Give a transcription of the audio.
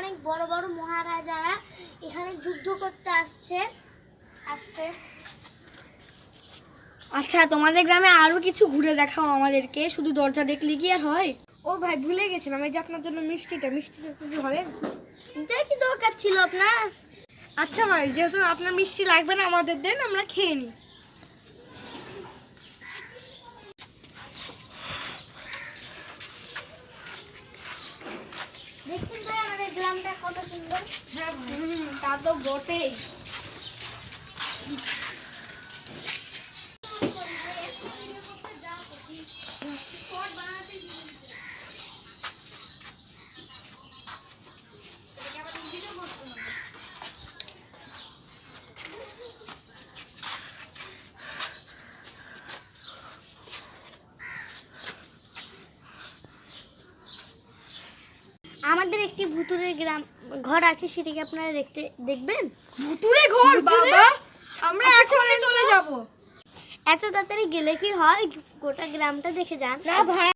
অনেক বড় বড় মহারাজারা এখানে যুদ্ধ করতে আসছে। আচ্ছা, তোমাদের গ্রামে আরো কিছু ঘুরে দেখাও আমাদেরকে, শুধু দরজা দেখলে কি আর হয়? ও ভাই, ভুলে গেছিলাম, এই যে আপনার জন্য মিষ্টিটা তো ধরেন। কি দরকার ছিল আপনার? আচ্ছা ভাই, যেহেতু আপনার মিষ্টি লাগবে না, আমাদের দেন, আমরা খেয়ে নিই। দেখছেন ভাই আমাদের গ্রামটা কত সুন্দর। হ্যাঁ, তা তো বটেই। আমাদের একটি ভুতুরে ঘর আছে, সেটাকে আপনারা দেখবেন। ভুতুরে ঘর? বাবা, আমরা এখনই চলে যাব। এত তাড়াতাড়ি গেলে কি হয়, গোটা গ্রামটা দেখে যান। না ভাই,